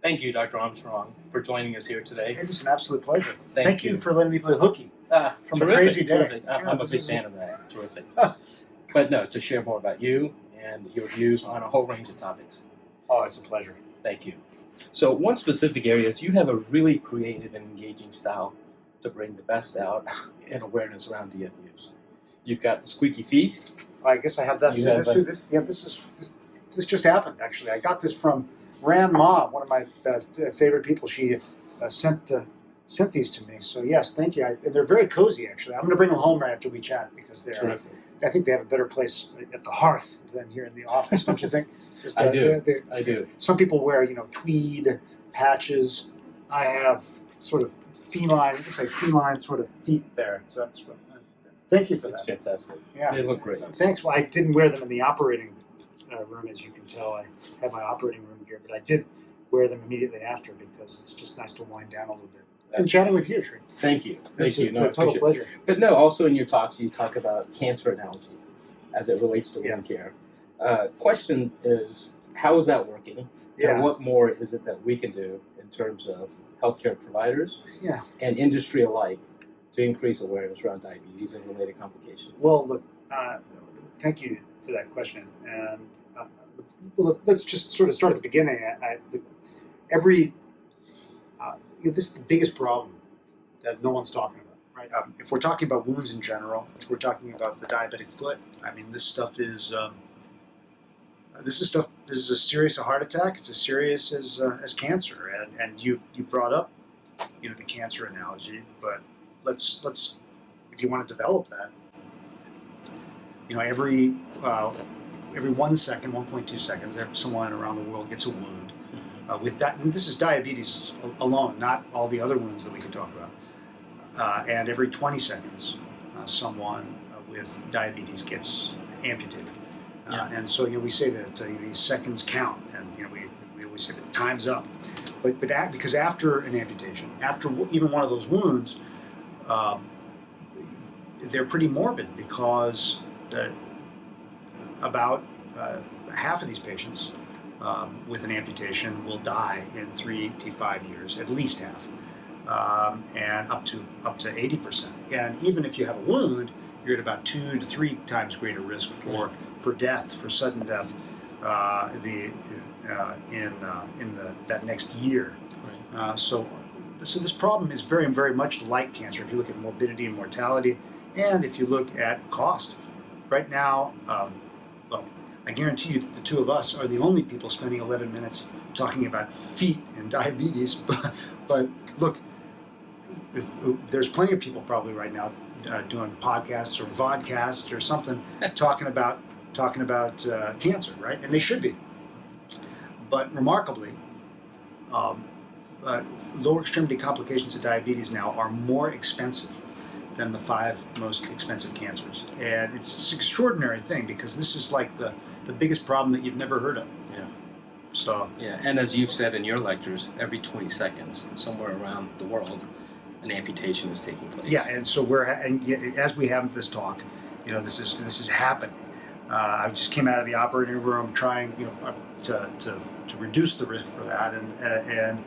Thank you, Dr. Armstrong, for joining us here today. It is an absolute pleasure. Thank you you. for letting me play hooky from Terrific, a crazy day. terrific. Yeah, I'm a this big is- fan of that. Terrific. But no, to share more about you and your views on a whole range of topics. Oh, it's a pleasure. Thank you. So one specific area is you have a really creative and engaging style to bring the best out in awareness around DFUs. You've got the squeaky feet. I guess I have that. You have This just happened, actually. I got this from Rand Ma, one of my favorite people. She sent these to me. So yes, thank you. They're very cozy, actually. I'm going to bring them home right after we chat because Terrific. I think they have a better place at the hearth than here in the office, don't you think? Just, I do. Some people wear, tweed patches. I have sort of feline sort of feet there. So that's what. Thank you for It's that. fantastic. Yeah, They look great. Thanks. Well, I didn't wear them in the operating room, as you can tell. I have my operating room here, but I did wear them immediately after because it's just nice to wind down a little bit. And chatting with you, Shri. Thank you. It's Thank you. No, I a total appreciate it. pleasure. But no, also in your talks, you talk about cancer analogy as it relates to Yeah. wound care. Question is, how is that working? Yeah. And what more is it that we can do in terms of healthcare providers Yeah. and industry alike to increase awareness around diabetes and related complications? Well, look, thank you for that question. And let's just sort of start at the beginning. This is the biggest problem that no one's talking about, right? If we're talking about wounds in general, if we're talking about the diabetic foot, I mean, this stuff is this is as serious a heart attack. It's as serious as cancer. And you brought up, the cancer analogy, but let's if you want to develop that, every 1 second, 1.2 seconds, someone around the world gets a wound. With that, and this is diabetes alone, not all the other wounds that we could talk about. And every 20 seconds, someone with diabetes gets amputated. And so we say that these seconds count, and we always say that time's up. But because after an amputation, after even one of those wounds, they're pretty morbid because about half of these patients with an amputation will die in 3 to 5 years, at least half, and up to 80%. And even if you have a wound, you're at about 2 to 3 times greater risk for death, for sudden death, that next year. Right. So this problem is very, very much like cancer. If you look at morbidity and mortality, and if you look at cost, right now, I guarantee you that the two of us are the only people spending 11 minutes talking about feet and diabetes. But look, there's plenty of people probably right now doing podcasts or vodcasts or something talking about cancer, right? And they should be. But remarkably, lower extremity complications of diabetes now are more expensive than the 5 most expensive cancers. And it's an extraordinary thing because this is like the biggest problem that you've never heard of. Yeah. So Yeah, and as you've said in your lectures, every 20 seconds, somewhere around the world, an amputation is taking place. yeah, and so as we have this talk, this is happening. I just came out of the operating room trying, to reduce the risk for that, and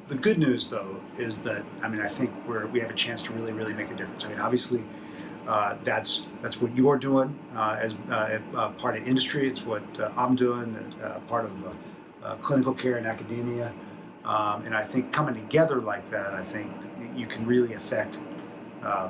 the good news though is that I think we have a chance to really, really make a difference. Obviously, that's what you're doing as part of industry. It's what I'm doing as part of clinical care and academia. And I think coming together like that, I think you can really affect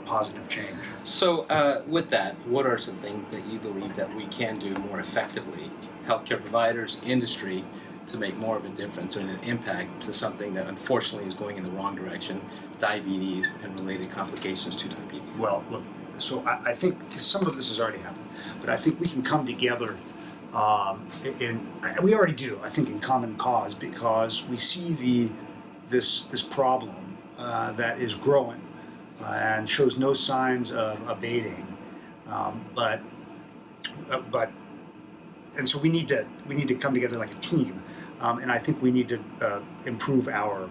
positive change. So with that, what are some things that you believe that we can do more effectively, healthcare providers, industry, to make more of a difference or an impact to something that unfortunately is going in the wrong direction, diabetes and related complications to diabetes? Well, look, so I think some of this has already happened, but I think we can come together, and we already do, I think, in common cause, because we see this problem that is growing and shows no signs of abating, and so we need to come together like a team, and I think we need to improve our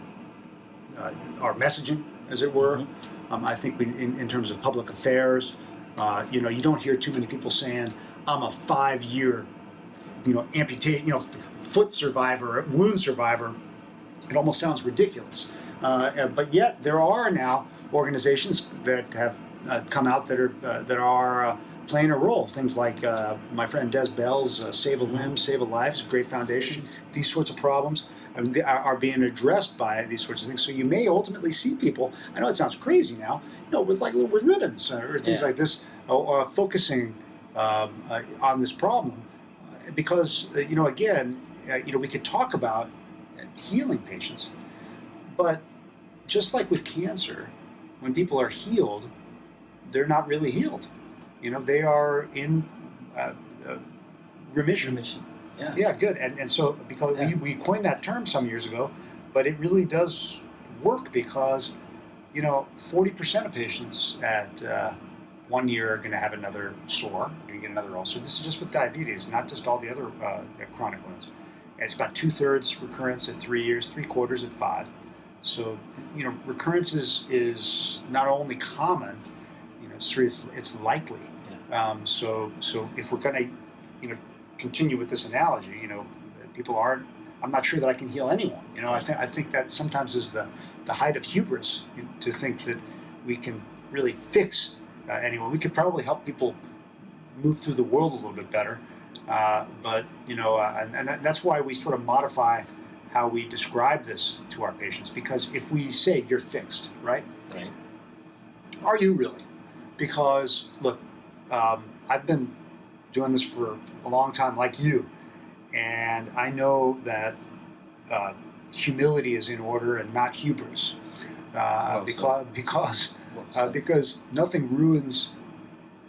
messaging, as it were. Mm-hmm. I think in terms of public affairs, you don't hear too many people saying, "I'm a 5-year, amputate, foot survivor, wound survivor, it almost sounds ridiculous. But yet there are now organizations that have come out that are playing a role. Things like my friend Des Bell's Save a Limb, Save a Life is a great foundation. These sorts of problems they are being addressed by these sorts of things. So you may ultimately see people. I know it sounds crazy now, with with ribbons or things like this, or focusing on this problem, because again, we could talk about healing patients, but just like with cancer, when people are healed, they're not really healed. They are in remission. Yeah, good. And so because we coined that term some years ago, but it really does work because 40% of patients at 1 year are going to have another sore, going to get another ulcer. This is just with diabetes, not just all the other chronic wounds. And it's about 2/3 recurrence at 3 years, 3/4 at 5. So recurrence is not only common, it's likely. So if we're going to continue with this analogy, people aren't. I'm not sure that I can heal anyone. I think that sometimes is the height of hubris to think that we can really fix anyone. We could probably help people move through the world a little bit better, but and that's why we sort of modify how we describe this to our patients. Because if we say you're fixed, right? Right. Are you really? Because look, I've been doing this for a long time, like you, and I know that humility is in order and not hubris, because nothing ruins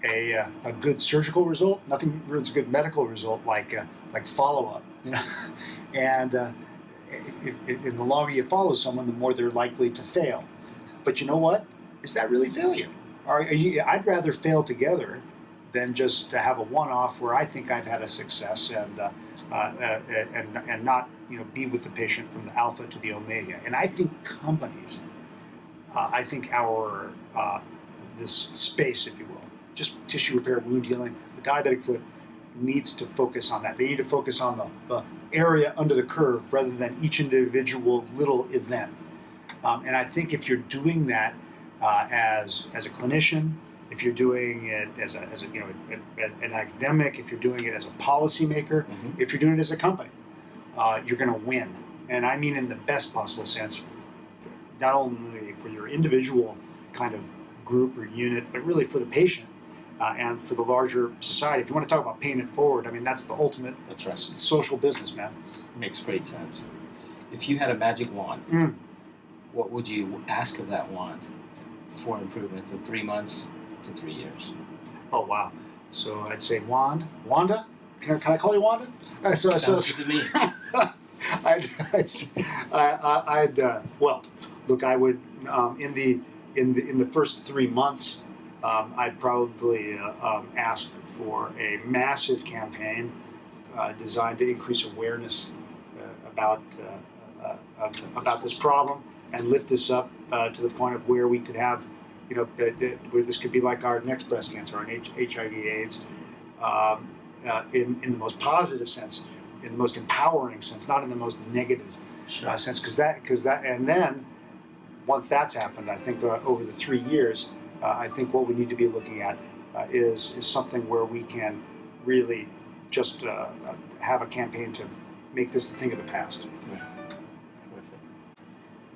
a good surgical result. Nothing ruins a good medical result like follow up. And the longer you follow someone, the more they're likely to fail. But you know what? Is that really failure? I'd rather fail together than just to have a one-off where I think I've had a success and not be with the patient from the alpha to the omega. And I think companies, I think our this space, if you will, just tissue repair, wound healing, the diabetic foot needs to focus on that. They need to focus on the area under the curve rather than each individual little event. And I think if you're doing that as a clinician, if you're doing it as an academic, if you're doing it as a policymaker, if you're doing it as a company, you're going to win. And I mean in the best possible sense, not only for your individual kind of group or unit, but really for the patient and for the larger society. If you want to talk about paying it forward, I mean, that's the ultimate social business, man. Makes great sense. If you had a magic wand, what would you ask of that wand for improvements in 3 months to 3 years? Oh, wow. So I'd say Wanda? Can I call you Wanda? Sounds good to me. Well, look, I would in the first 3 months, I'd probably ask for a massive campaign designed to increase awareness about this problem and lift this up to the point of where we could have, where this could be like our next breast cancer, or HIV/AIDS, in the most positive sense, in the most empowering sense, not in the most negative sense. Because that, and then once that's happened, I think over the 3 years, I think what we need to be looking at is something where we can really just have a campaign to make this a thing of the past. Right. Terrific.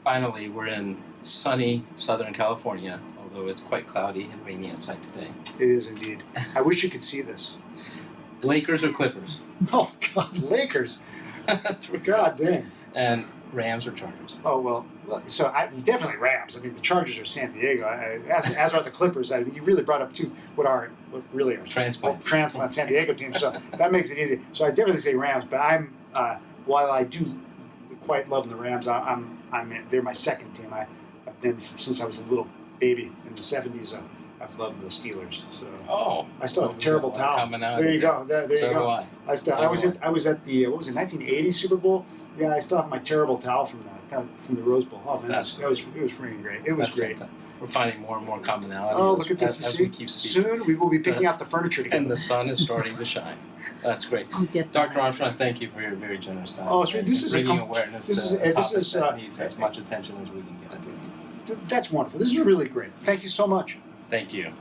Finally, we're in sunny Southern California, although it's quite cloudy and rainy outside today. It is indeed. I wish you could see this. Lakers or Clippers? Oh, God, Lakers. God dang. And Rams or Chargers? Oh, well so definitely Rams. I mean, the Chargers are San Diego, as are the Clippers. You really brought up what really are transplant San Diego teams, so that makes it easy. So I definitely say Rams, but I'm while I do quite love the Rams, they're my second team. I've been since I was a little baby in the 70s. I've loved the Steelers. So I still have a terrible towel. There you go. There you go. I was at the 1980 Super Bowl. Yeah, I still have my terrible towel from the Rose Bowl. Oh man, it was freaking great. It was great. Fantastic. We're finding more and more commonality. Oh, look at this! As we keep speaking. Soon we will be picking out the furniture together. And the sun is starting to shine. That's great. I'll get that. Dr. Armstrong, thank you for your very generous time. Oh, it's really- this is a bringing com- awareness this to is- a this topic is, that needs as much attention as we can get. That's wonderful. This is really great. Thank you so much. Thank you.